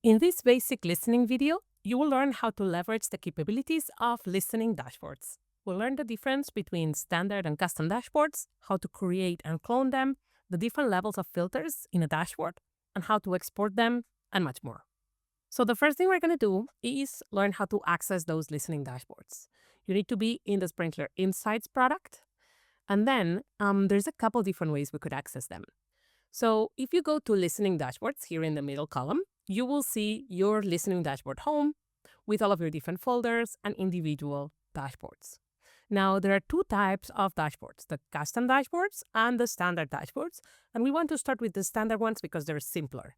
In this basic listening video, you will learn how to leverage the capabilities of listening dashboards. We'll learn the difference between standard and custom dashboards, how to create and clone them, the different levels of filters in a dashboard, and how to export them, and much more. So the first thing we're going to do is learn how to access those listening dashboards. You need to be in the Sprinklr Insights product, and then there's a couple different ways we could access them. So if you go to listening dashboards here in the middle column, you will see your listening dashboard home with all of your different folders and individual dashboards. Now, there are two types of dashboards, the custom dashboards and the standard dashboards. And we want to start with the standard ones because they're simpler.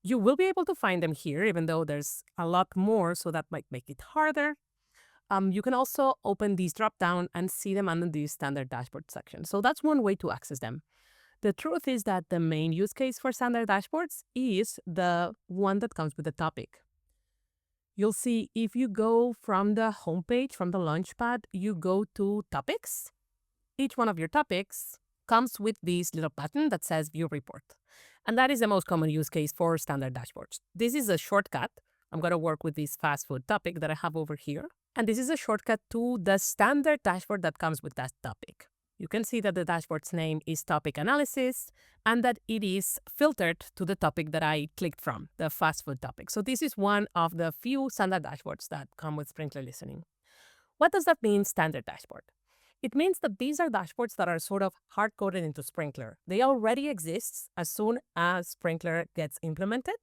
You will be able to find them here, even though there's a lot more, so that might make it harder. You can also open these drop down and see them under the standard dashboard section. So that's one way to access them. The truth is that the main use case for standard dashboards is the one that comes with the topic. You'll see if you go from the homepage, from the Launchpad, you go to topics. Each one of your topics comes with this little button that says View Report. And that is the most common use case for standard dashboards. This is a shortcut. I'm going to work with this fast food topic that I have over here. And this is a shortcut to the standard dashboard that comes with that topic. You can see that the dashboard's name is Topic Analysis and that it is filtered to the topic that I clicked from, the fast food topic. So this is one of the few standard dashboards that come with Sprinklr Listening. What does that mean, standard dashboard? It means that these are dashboards that are sort of hard-coded into Sprinklr. They already exist as soon as Sprinklr gets implemented,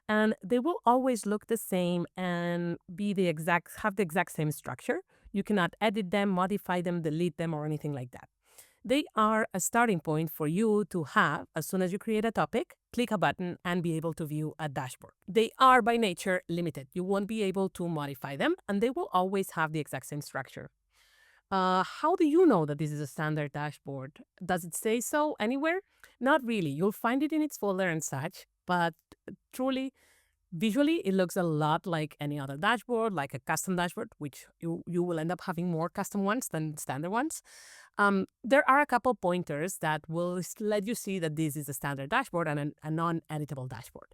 and they will always look the same and have the exact same structure. You cannot edit them, modify them, delete them, or anything like that. They are a starting point for you to have as soon as you create a topic, click a button, and be able to view a dashboard. They are by nature limited. You won't be able to modify them, and they will always have the exact same structure. How do you know that this is a standard dashboard? Does it say so anywhere? Not really. You'll find it in its folder and such, but truly, visually, it looks a lot like any other dashboard, like a custom dashboard, which you will end up having more custom ones than standard ones. There are a couple pointers that will let you see that this is a standard dashboard and a non-editable dashboard.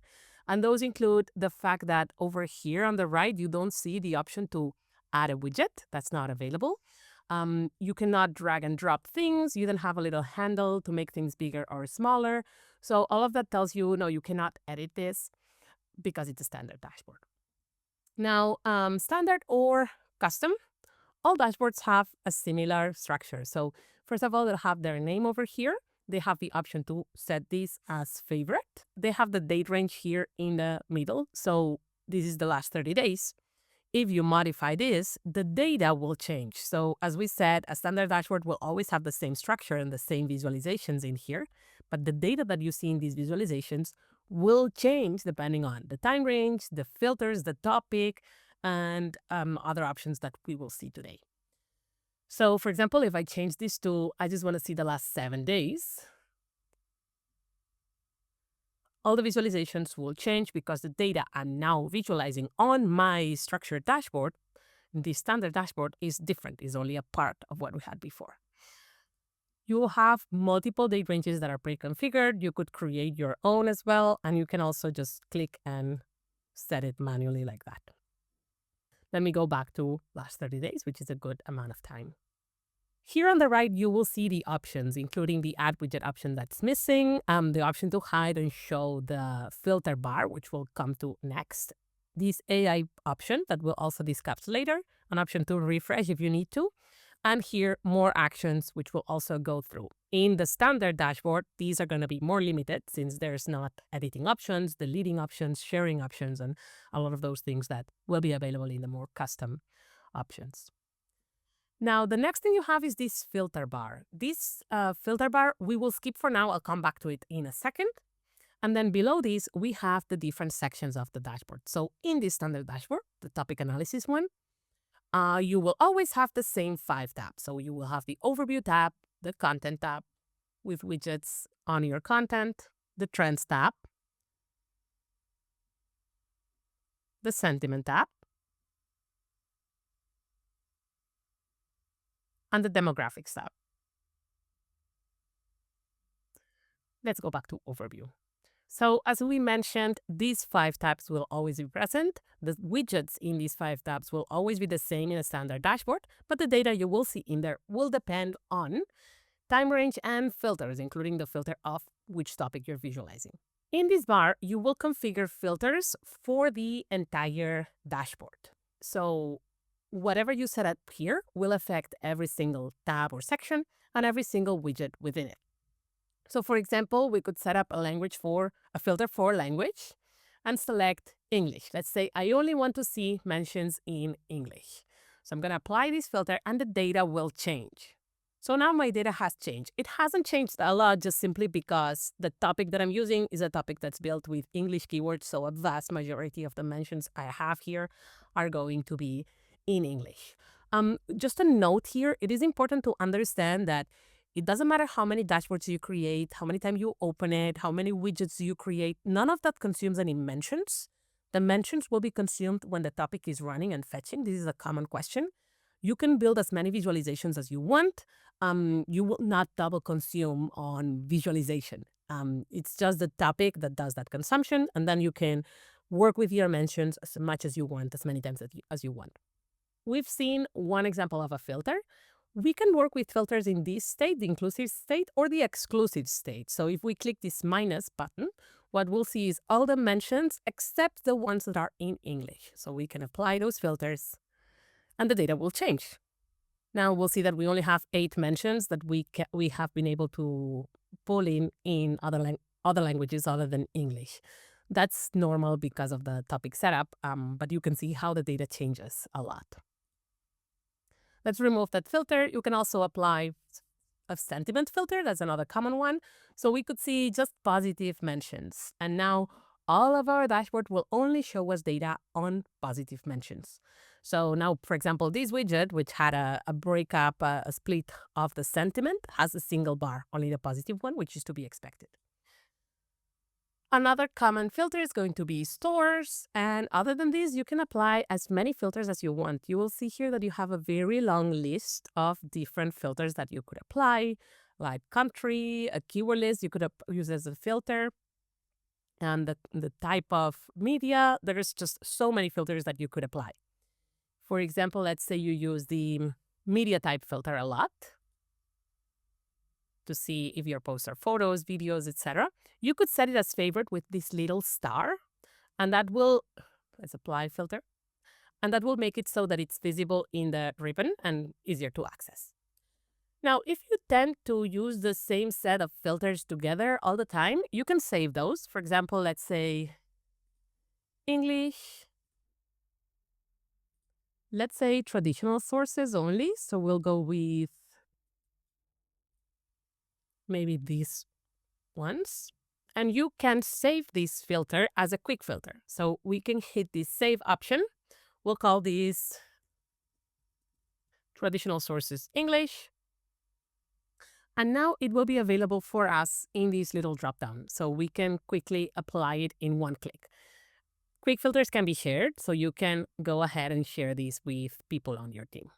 And those include the fact that over here on the right, you don't see the option to add a widget. That's not available. You cannot drag and drop things. You don't have a little handle to make things bigger or smaller. So all of that tells you, no, you cannot edit this because it's a standard dashboard. Now, standard or custom, all dashboards have a similar structure. So first of all, they'll have their name over here. They have the option to set this as favorite. They have the date range here in the middle. So this is the last 30 days. If you modify this, the data will change. So as we said, a standard dashboard will always have the same structure and the same visualizations in here. But the data that you see in these visualizations will change depending on the time range, the filters, the topic, and other options that we will see today. So for example, if I change this to, I just want to see the last 7 days, all the visualizations will change because the data I'm now visualizing on my structured dashboard, the standard dashboard, is different, is only a part of what we had before. You will have multiple date ranges that are pre-configured. You could create your own as well, and you can also just click and set it manually like that. Let me go back to last 30 days, which is a good amount of time. Here on the right, you will see the options, including the add widget option that's missing, the option to hide and show the filter bar, which we'll come to next, this AI option that we'll also discuss later, an option to refresh if you need to, and here more actions, which we'll also go through. In the standard dashboard, these are going to be more limited since there's not editing options, deleting options, sharing options, and a lot of those things that will be available in the more custom options. Now, the next thing you have is this filter bar. This filter bar, we will skip for now. I'll come back to it in a second. And then below this, we have the different sections of the dashboard. So in this standard dashboard, the topic analysis one, you will always have the same 5 tabs. So you will have the overview tab, the content tab with widgets on your content, the trends tab, the sentiment tab, and the demographics tab. Let's go back to overview. So as we mentioned, these 5 tabs will always be present. The widgets in these 5 tabs will always be the same in a standard dashboard, but the data you will see in there will depend on time range and filters, including the filter of which topic you're visualizing. In this bar, you will configure filters for the entire dashboard. So whatever you set up here will affect every single tab or section and every single widget within it. So for example, we could set up a filter for language and select English. Let's say I only want to see mentions in English. So I'm going to apply this filter and the data will change. So now my data has changed. It hasn't changed a lot just simply because the topic that I'm using is a topic that's built with English keywords. So a vast majority of the mentions I have here are going to be in English. Just a note here, it is important to understand that it doesn't matter how many dashboards you create, how many times you open it, how many widgets you create. None of that consumes any mentions. The mentions will be consumed when the topic is running and fetching. This is a common question. You can build as many visualizations as you want. You will not double consume on visualization. It's just the topic that does that consumption, and then you can work with your mentions as much as you want, as many times as you want. We've seen one example of a filter. We can work with filters in this state, the inclusive state, or the exclusive state. So if we click this minus button, what we'll see is all the mentions except the ones that are in English. So we can apply those filters and the data will change. Now we'll see that we only have 8 mentions that we have been able to pull in other languages other than English. That's normal because of the topic setup, but you can see how the data changes a lot. Let's remove that filter. You can also apply a sentiment filter. That's another common one. So we could see just positive mentions. And now all of our dashboard will only show us data on positive mentions. So now, for example, this widget, which had a breakup, a split of the sentiment, has a single bar, only the positive one, which is to be expected. Another common filter is going to be stores. And other than this, you can apply as many filters as you want. You will see here that you have a very long list of different filters that you could apply, like country, a keyword list you could use as a filter, and the type of media. There's just so many filters that you could apply. For example, let's say you use the media type filter a lot to see if your posts are photos, videos, etc. You could set it as favorite with this little star, and that will, let's apply filter, and that will make it so that it's visible in the ribbon and easier to access. Now, if you tend to use the same set of filters together all the time, you can save those. For example, let's say English. Let's say traditional sources only. So we'll go with maybe these ones. And you can save this filter as a quick filter. So we can hit this save option. We'll call these traditional sources English. And now it will be available for us in this little dropdown. So we can quickly apply it in one click. Quick filters can be shared, so you can go ahead and share these with people on your team.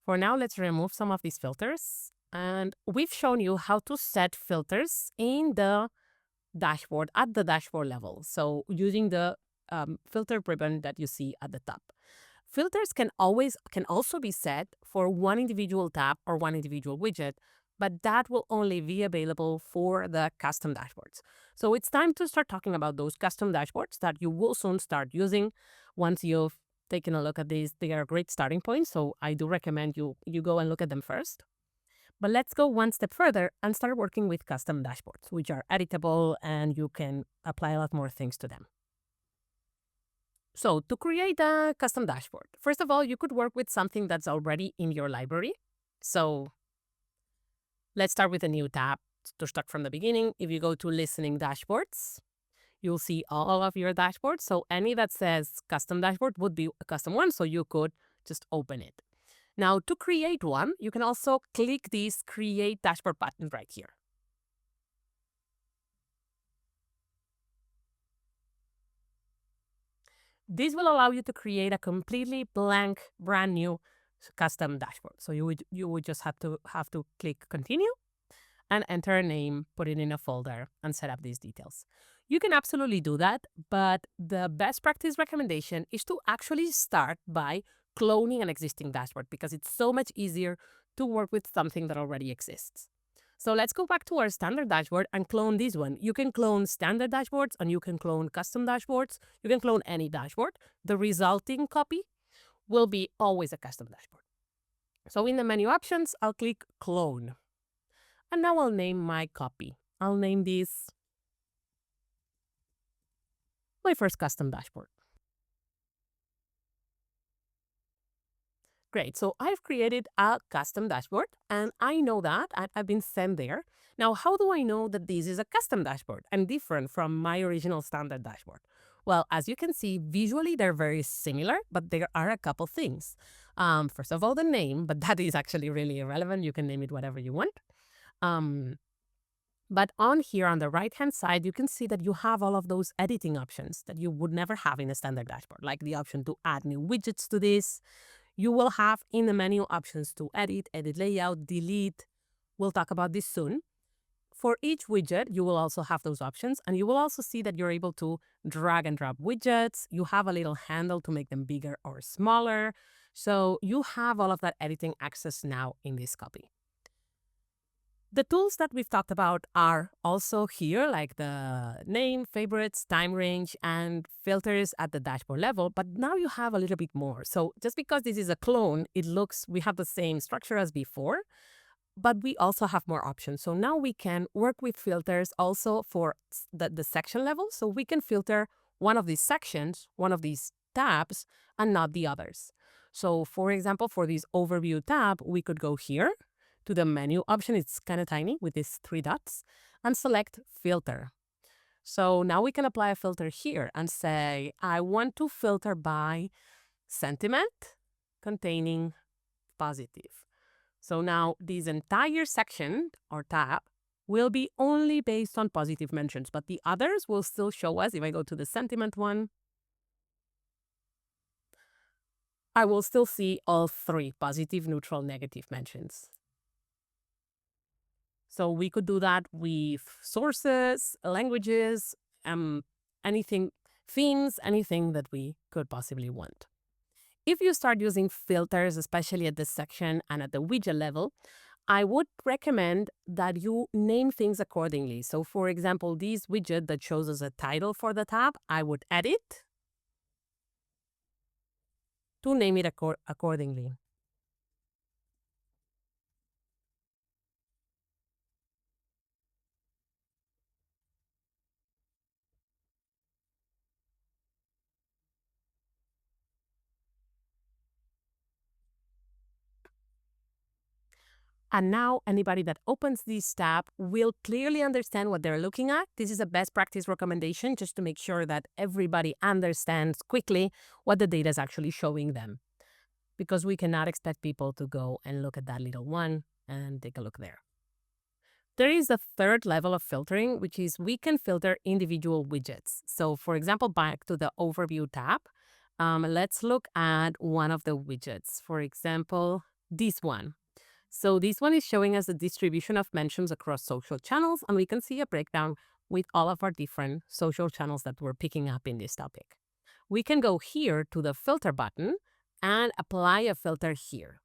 For now, let's remove some of these filters. And we've shown you how to set filters in the dashboard at the dashboard level. So using the filter ribbon that you see at the top. Filters can also be set for one individual tab or one individual widget, but that will only be available for the custom dashboards. So it's time to start talking about those custom dashboards that you will soon start using. Once you've taken a look at these, they are a great starting point. So I do recommend you go and look at them first. But let's go one step further and start working with custom dashboards, which are editable and you can apply a lot more things to them. So to create a custom dashboard, first of all, you could work with something that's already in your library. So let's start with a new tab to start from the beginning. If you go to listening dashboards, you'll see all of your dashboards. So any that says custom dashboard would be a custom one. So you could just open it. Now to create one, you can also click this create dashboard button right here. This will allow you to create a completely blank, brand new custom dashboard. So you would just have to click continue and enter a name, put it in a folder, and set up these details. You can absolutely do that, but the best practice recommendation is to actually start by cloning an existing dashboard because it's so much easier to work with something that already exists. So let's go back to our standard dashboard and clone this one. You can clone standard dashboards and you can clone custom dashboards. You can clone any dashboard. The resulting copy will be always a custom dashboard. So in the menu options, I'll click clone. And now I'll name my copy. I'll name this my first custom dashboard. Great. So I've created a custom dashboard and I know that I've been sent there. Now, how do I know that this is a custom dashboard and different from my original standard dashboard? Well, as you can see, visually they're very similar, but there are a couple things. First of all, the name, but that is actually really irrelevant. You can name it whatever you want. But on here on the right-hand side, you can see that you have all of those editing options that you would never have in a standard dashboard, like the option to add new widgets to this. You will have in the menu options to edit, edit layout, delete. We'll talk about this soon. For each widget, you will also have those options, and you will also see that you're able to drag and drop widgets. You have a little handle to make them bigger or smaller. So you have all of that editing access now in this copy. The tools that we've talked about are also here, like the name, favorites, time range, and filters at the dashboard level. But now you have a little bit more. So just because this is a clone, we have the same structure as before, but we also have more options. So now we can work with filters also for the section level. So we can filter one of these sections, one of these tabs, and not the others. So for example, for this overview tab, we could go here to the menu option. It's kind of tiny with these 3 dots and select filter. So now we can apply a filter here and say, I want to filter by sentiment containing positive. So now this entire section or tab will be only based on positive mentions, but the others will still show us. If I go to the sentiment one, I will still see all 3 positive, neutral, negative mentions. So we could do that with sources, languages, anything, themes, anything that we could possibly want. If you start using filters, especially at this section and at the widget level, I would recommend that you name things accordingly. So for example, this widget that shows us a title for the tab, I would edit to name it accordingly. And now anybody that opens this tab will clearly understand what they're looking at. This is a best practice recommendation just to make sure that everybody understands quickly what the data is actually showing them. Because we cannot expect people to go and look at that little one and take a look there. There is a third level of filtering, which is we can filter individual widgets. So for example, back to the overview tab, let's look at one of the widgets. For example, this one. So this one is showing us the distribution of mentions across social channels, and we can see a breakdown with all of our different social channels that we're picking up in this topic. We can go here to the filter button and apply a filter here.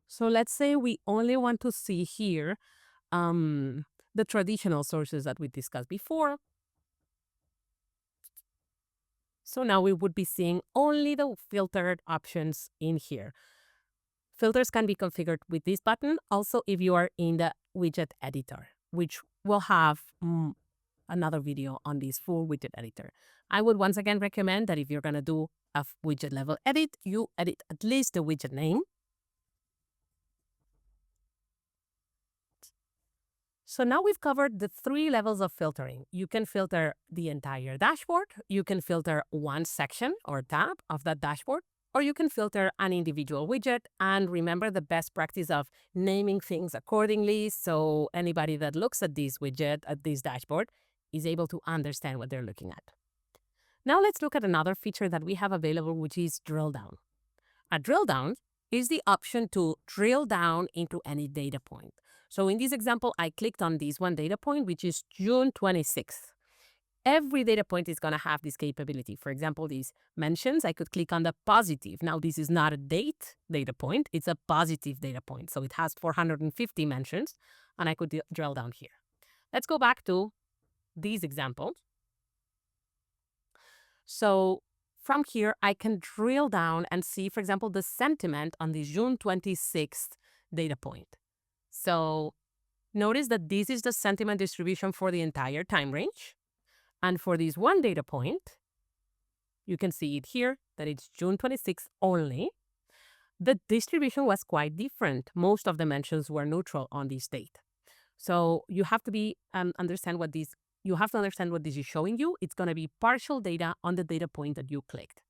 So let's say we only want to see here the traditional sources that we discussed before. So now we would be seeing only the filtered options in here. Filters can be configured with this button. Also, if you are in the widget editor, which will have another video on this full widget editor. I would once again recommend that if you're going to do a widget level edit, you edit at least the widget name. So now we've covered the 3 levels of filtering. You can filter the entire dashboard, you can filter one section or tab of that dashboard, or you can filter an individual widget. And remember the best practice of naming things accordingly so anybody that looks at this widget, at this dashboard, is able to understand what they're looking at. Now let's look at another feature that we have available, which is drill down. A drill down is the option to drill down into any data point. So in this example, I clicked on this one data point, which is June 26th. Every data point is going to have this capability. For example, these mentions, I could click on the positive. Now, this is not a date data point. It's a positive data point. So it has 450 mentions, and I could drill down here. Let's go back to these examples. So from here, I can drill down and see, for example, the sentiment on the June 26th data point. So notice that this is the sentiment distribution for the entire time range. And for this one data point, you can see it here that it's June 26th only. The distribution was quite different. Most of the mentions were neutral on this date. So you have to understand what this is showing you. It's going to be partial data on the data point that you clicked.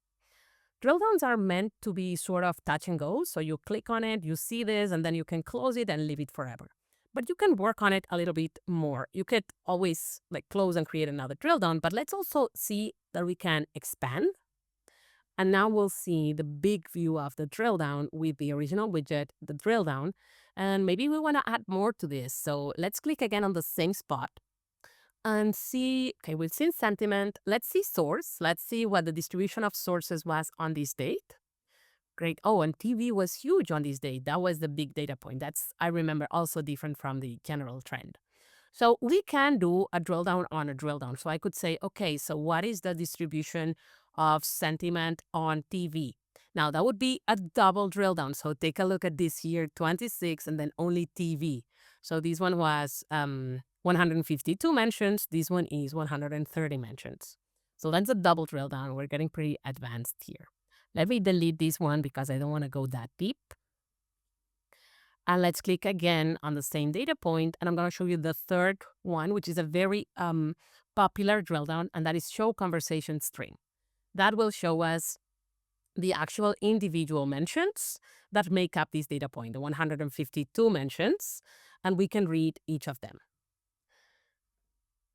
Drill downs are meant to be sort of touch and go. So you click on it, you see this, and then you can close it and leave it forever. But you can work on it a little bit more. You could always close and create another drill down, but let's also see that we can expand. And now we'll see the big view of the drill down with the original widget, the drill down. And maybe we want to add more to this. So let's click again on the same spot and see, okay, we've seen sentiment. Let's see source. Let's see what the distribution of sources was on this date. Great. Oh, and TV was huge on this date. That was the big data point. That's, I remember, also different from the general trend. So we can do a drill down on a drill down. So I could say, okay, so what is the distribution of sentiment on TV? Now that would be a double drill down. So take a look at this here, 26, and then only TV. So this one was 152 mentions. This one is 130 mentions. So that's a double drill down. We're getting pretty advanced here. Let me delete this one because I don't want to go that deep. And let's click again on the same data point. And I'm going to show you the third one, which is a very popular drill down, and that is show conversation string. That will show us the actual individual mentions that make up this data point, the 152 mentions, and we can read each of them.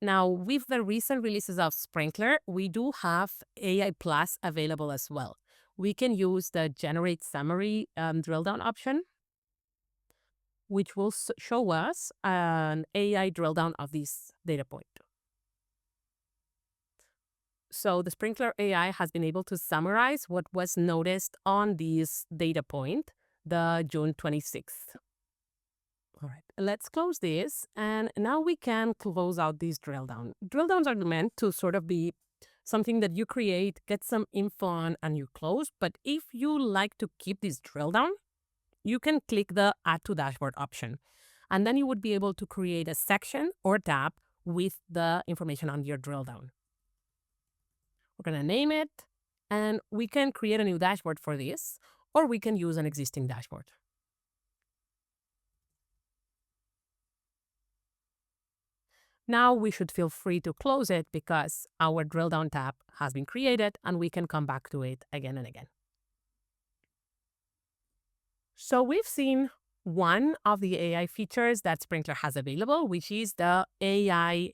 Now, with the recent releases of Sprinklr, we do have AI Plus available as well. We can use the generate summary drill down option, which will show us an AI drill down of this data point. So the Sprinklr AI has been able to summarize what was noticed on this data point, the June 26th. All right, let's close this. And now we can close out this drill down. Drill downs are meant to sort of be something that you create, get some info on, and you close. But if you like to keep this drill down, you can click the Add to Dashboard option. And then you would be able to create a section or tab with the information on your drill down. We're going to name it, and we can create a new dashboard for this, or we can use an existing dashboard. Now we should feel free to close it because our drill down tab has been created and we can come back to it again and again. So we've seen one of the AI features that Sprinklr has available, which is the AI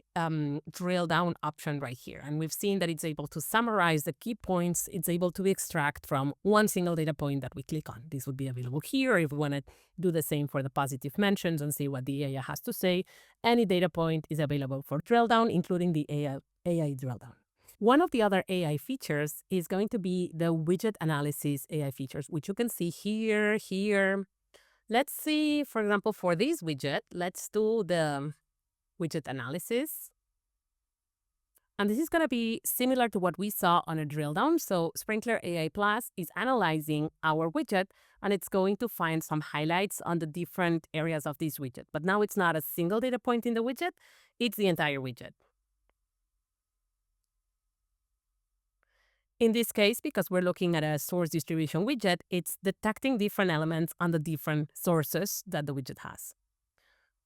drill down option right here. And we've seen that it's able to summarize the key points. It's able to extract from one single data point that we click on. This would be available here if we want to do the same for the positive mentions and see what the AI has to say. Any data point is available for drill down, including the AI drill down. One of the other AI features is going to be the widget analysis AI features, which you can see here. Let's see, for example, for this widget, let's do the widget analysis. And this is going to be similar to what we saw on a drill down. So Sprinklr AI Plus is analyzing our widget, and it's going to find some highlights on the different areas of this widget. But now it's not a single data point in the widget, it's the entire widget. In this case, because we're looking at a source distribution widget, it's detecting different elements on the different sources that the widget has.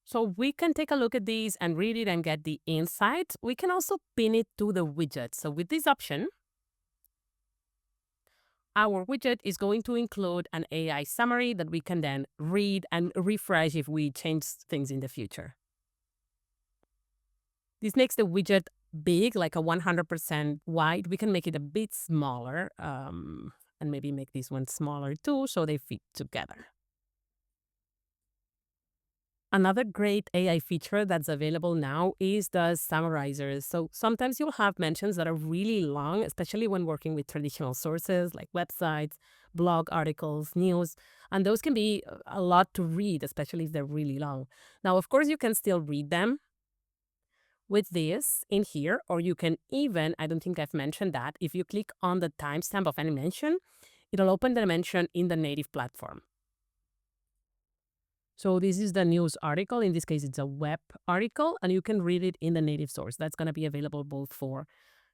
So we can take a look at these and read it and get the insights. We can also pin it to the widget. So with this option, our widget is going to include an AI summary that we can then read and refresh if we change things in the future. This makes the widget big, like a 100% wide. We can make it a bit smaller and maybe make this one smaller too so they fit together. Another great AI feature that's available now is the summarizers. So sometimes you'll have mentions that are really long, especially when working with traditional sources like websites, blog articles, news, and those can be a lot to read, especially if they're really long. Now, of course, you can still read them with this in here, or you can even, I don't think I've mentioned that, if you click on the timestamp of any mention, it'll open the mention in the native platform. So this is the news article. In this case, it's a web article, and you can read it in the native source. That's going to be available both for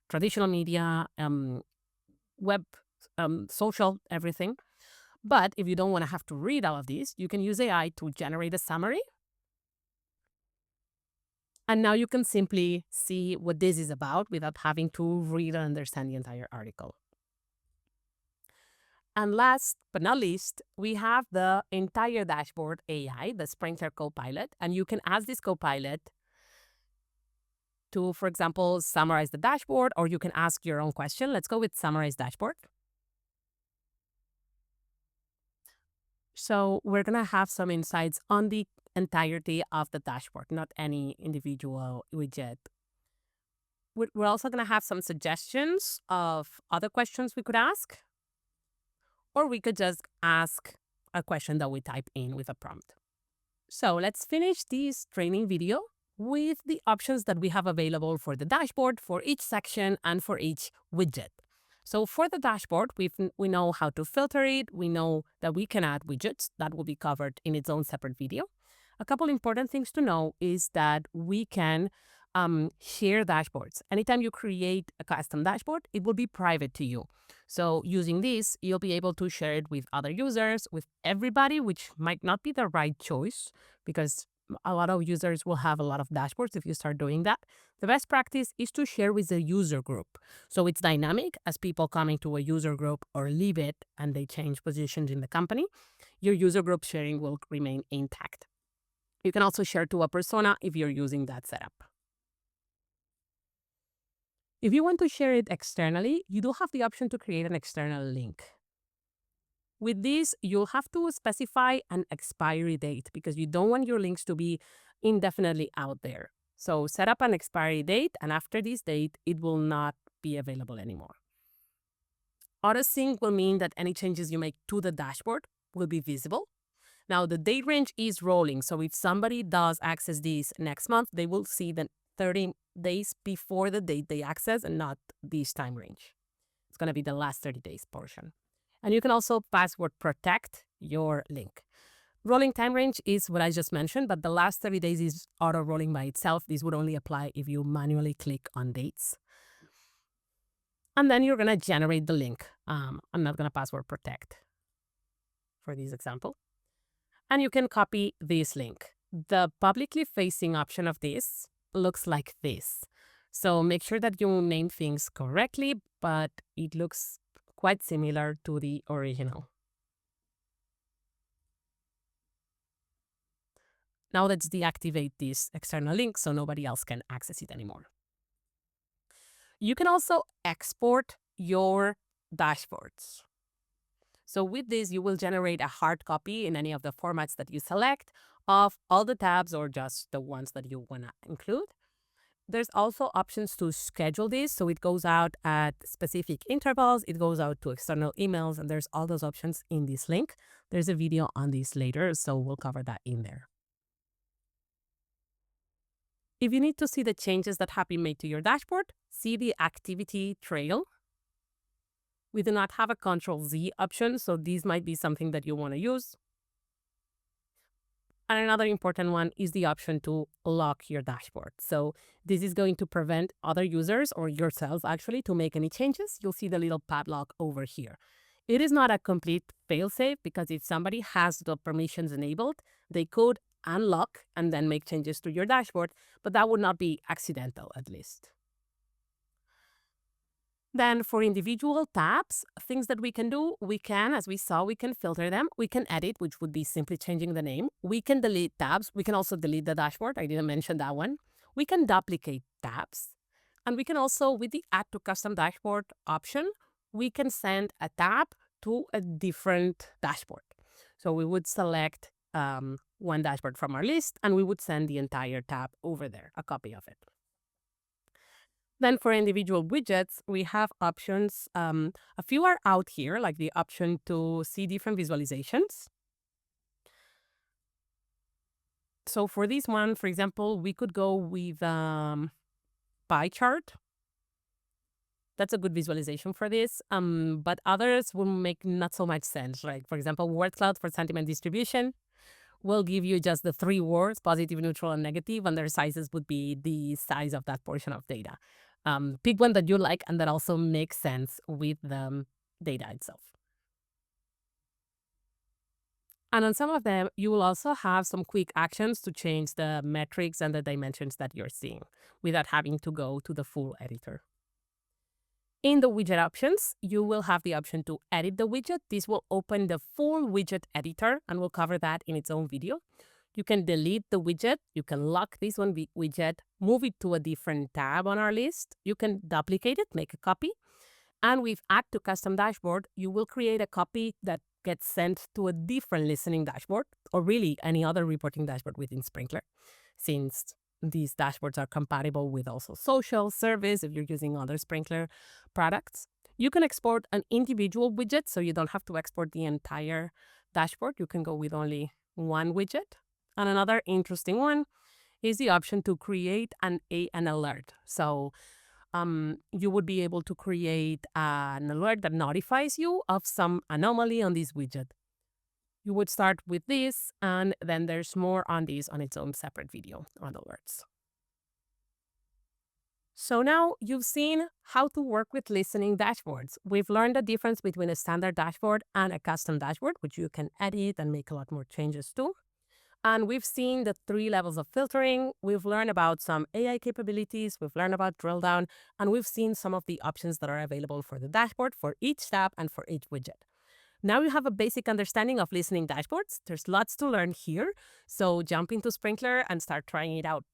traditional media, web, social, everything. But if you don't want to have to read all of these, you can use AI to generate a summary. And now you can simply see what this is about without having to read and understand the entire article. And last but not least, we have the entire dashboard AI, the Sprinklr Copilot. And you can ask this Copilot to, for example, summarize the dashboard, or you can ask your own question. Let's go with summarize dashboard. So we're going to have some insights on the entirety of the dashboard, not any individual widget. We're also going to have some suggestions of other questions we could ask, or we could just ask a question that we type in with a prompt. So let's finish this training video with the options that we have available for the dashboard, for each section, and for each widget. So for the dashboard, we know how to filter it. We know that we can add widgets. That will be covered in its own separate video. A couple important things to know is that we can share dashboards. Anytime you create a custom dashboard, it will be private to you. So using this, you'll be able to share it with other users, with everybody, which might not be the right choice because a lot of users will have a lot of dashboards if you start doing that. The best practice is to share with the user group. So it's dynamic as people come into a user group or leave it and they change positions in the company. Your user group sharing will remain intact. You can also share to a persona if you're using that setup. If you want to share it externally, you do have the option to create an external link. With this, you'll have to specify an expiry date because you don't want your links to be indefinitely out there. So set up an expiry date, and after this date, it will not be available anymore. Auto-sync will mean that any changes you make to the dashboard will be visible. Now, the date range is rolling, so if somebody does access this next month, they will see the 30 days before the date they access and not this time range. It's going to be the last 30 days portion. And you can also password protect your link. Rolling time range is what I just mentioned, but the last 30 days is auto rolling by itself. This would only apply if you manually click on dates. And then you're going to generate the link. I'm not going to password protect for this example. And you can copy this link. The publicly facing option of this looks like this. So make sure that you name things correctly, but it looks quite similar to the original. Now let's deactivate this external link so nobody else can access it anymore. You can also export your dashboards. So with this, you will generate a hard copy in any of the formats that you select of all the tabs or just the ones that you want to include. There's also options to schedule this. So it goes out at specific intervals. It goes out to external emails, and there's all those options in this link. There's a video on this later, so we'll cover that in there. If you need to see the changes that have been made to your dashboard, see the activity trail. We do not have a Control-Z option, so these might be something that you want to use. And another important one is the option to lock your dashboard. So this is going to prevent other users or yourself actually to make any changes. You'll see the little padlock over here. It is not a complete fail-safe because if somebody has the permissions enabled, they could unlock and then make changes to your dashboard, but that would not be accidental at least. Then for individual tabs, things that we can do, we can, as we saw, we can filter them. We can edit, which would be simply changing the name. We can delete tabs. We can also delete the dashboard. I didn't mention that one. We can duplicate tabs. And we can also, with the Add to Custom Dashboard option, we can send a tab to a different dashboard. So we would select one dashboard from our list, and we would send the entire tab over there, a copy of it. Then for individual widgets, we have options. A few are out here, like the option to see different visualizations. So for this one, for example, we could go with pie chart. That's a good visualization for this. But others will make not so much sense, right? For example, word cloud for sentiment distribution will give you just the 3 words, positive, neutral, and negative, and their sizes would be the size of that portion of data. Pick one that you like and that also makes sense with the data itself. And on some of them, you will also have some quick actions to change the metrics and the dimensions that you're seeing without having to go to the full editor. In the widget options, you will have the option to edit the widget. This will open the full widget editor, and we'll cover that in its own video. You can delete the widget. You can lock this one widget, move it to a different tab on our list. You can duplicate it, make a copy. And with Add to Custom Dashboard, you will create a copy that gets sent to a different listening dashboard, or really any other reporting dashboard within Sprinklr, since these dashboards are compatible with also social, service, if you're using other Sprinklr products. You can export an individual widget, so you don't have to export the entire dashboard. You can go with only one widget. And another interesting one is the option to create an alert. So you would be able to create an alert that notifies you of some anomaly on this widget. You would start with this, and then there's more on this on its own separate video on alerts. So now you've seen how to work with listening dashboards. We've learned the difference between a standard dashboard and a custom dashboard, which you can edit and make a lot more changes to. And we've seen the 3 levels of filtering. We've learned about some AI capabilities. We've learned about drill down, and we've seen some of the options that are available for the dashboard, for each tab, and for each widget. Now you have a basic understanding of listening dashboards. There's lots to learn here, so jump into Sprinklr and start trying it out.